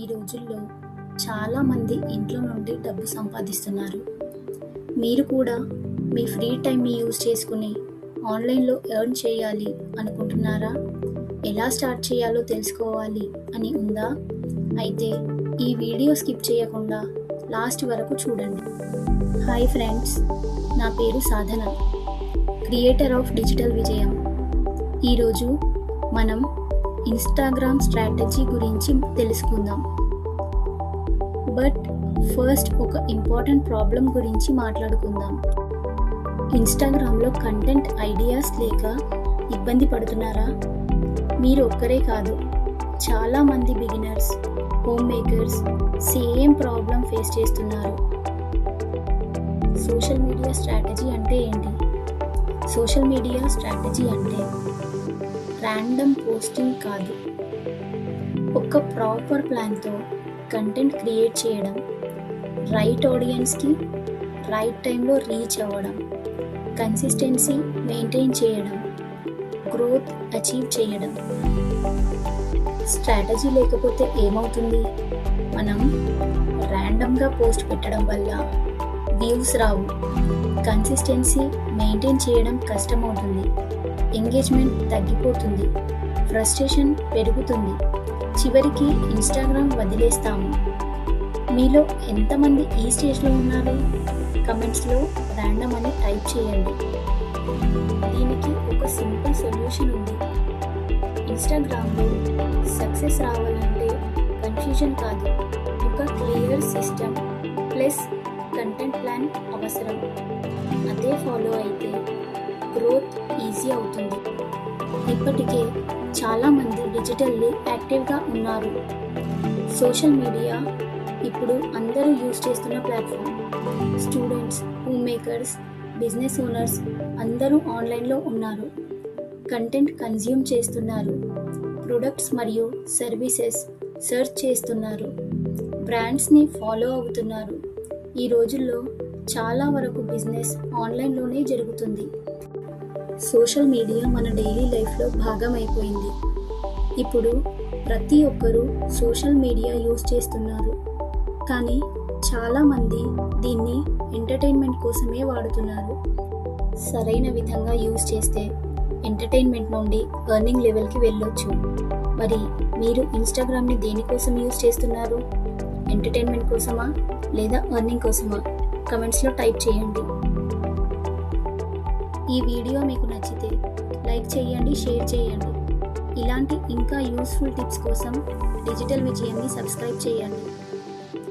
ఈ రోజుల్లో చాలామంది ఇంట్లో నుండి డబ్బు సంపాదిస్తున్నారు. మీరు కూడా మీ ఫ్రీ టైంని యూజ్ చేసుకుని ఆన్లైన్లో ఎర్న్ చేయాలి అనుకుంటున్నారా? ఎలా స్టార్ట్ చేయాలో తెలుసుకోవాలి అని ఉందా? అయితే ఈ వీడియో స్కిప్ చేయకుండా లాస్ట్ వరకు చూడండి. హాయ్ ఫ్రెండ్స్, నా పేరు సాధన, క్రియేటర్ ఆఫ్ డిజిటల్ విజయం. ఈరోజు మనం ఇన్స్టాగ్రామ్ స్ట్రాటజీ గురించి తెలుసుకుందాం. బట్ ఫస్ట్ ఒక ఇంపార్టెంట్ ప్రాబ్లం గురించి మాట్లాడుకుందాం. ఇన్స్టాగ్రామ్లో కంటెంట్ ఐడియాస్ లేక ఇబ్బంది పడుతున్నారా? మీరు ఒక్కరే కాదు, చాలామంది beginners, home makers same problem face చేస్తున్నారు. సోషల్ మీడియా స్ట్రాటజీ అంటే ఏంటి? సోషల్ మీడియా స్ట్రాటజీ అంటే ర్యాండమ్ పోస్టింగ్ కాదు, ఒక ప్రాపర్ ప్లాన్తో కంటెంట్ క్రియేట్ చేయడం, రైట్ ఆడియన్స్కి రైట్ టైంలో రీచ్ అవ్వడం, కన్సిస్టెన్సీ మెయింటైన్ చేయడం, గ్రోత్ అచీవ్ చేయడం. స్ట్రాటజీ లేకపోతే ఏమవుతుంది? మనం ర్యాండమ్గా పోస్ట్ పెట్టడం వల్ల వ్యూస్ రావు, కన్సిస్టెన్సీ మెయింటైన్ చేయడం కష్టమవుతుంది, ఎంగేజ్మెంట్ తగ్గిపోతుంది, ఫ్రస్ట్రేషన్ పెరుగుతుంది, చివరికి ఇన్స్టాగ్రామ్ వదిలేస్తాము. మీలో ఎంతమంది ఈ స్టేజ్లో ఉన్నారు? కమెంట్స్లో ర్యాండమ్ అని టైప్ చేయండి. దీనికి ఒక సింపుల్ సొల్యూషన్ ఉంది. ఇన్స్టాగ్రామ్లో సక్సెస్ రావాలంటే కన్ఫ్యూజన్ కాదు, ఒక clear system plus content plan అవసరం. అదే ఫాలో అయితే గ్రోత్ ఈజీ అవుతుంది. ఇప్పటికే చాలామంది డిజిటల్లీ యాక్టివ్గా ఉన్నారు. సోషల్ మీడియా ఇప్పుడు అందరూ యూజ్ చేస్తున్న platform. Students, home makers, business owners అందరూ ఆన్లైన్లో ఉన్నారు. కంటెంట్ కన్జ్యూమ్ చేస్తున్నారు, ప్రొడక్ట్స్ మరియు సర్వీసెస్ సెర్చ్ చేస్తున్నారు, బ్రాండ్స్ని ఫాలో అవుతున్నారు. ఈ రోజుల్లో చాలా వరకు బిజినెస్ ఆన్లైన్లోనే జరుగుతుంది. సోషల్ మీడియా మన డైలీ లైఫ్లో భాగం అయిపోయింది. ఇప్పుడు ప్రతి ఒక్కరూ సోషల్ మీడియా యూజ్ చేస్తున్నారు, కానీ చాలామంది దీన్ని ఎంటర్టైన్మెంట్ కోసమే వాడుతున్నారు. సరైన విధంగా యూజ్ చేస్తే ఎంటర్టైన్మెంట్ నుండి ఎర్నింగ్ లెవెల్కి వెళ్ళొచ్చు. మరి మీరు ఇన్స్టాగ్రామ్ని దేనికోసం యూజ్ చేస్తున్నారు? ఎంటర్టైన్మెంట్ కోసమా లేదా ఎర్నింగ్ కోసమా? కమెంట్స్లో టైప్ చేయండి. ఈ వీడియో మీకు నచ్చితే లైక్ చేయండి, షేర్ చేయండి. ఇలాంటి ఇంకా యూస్ఫుల్ టిప్స్ కోసం డిజిటల్ విజయాన్ని సబ్స్క్రైబ్ చేయండి.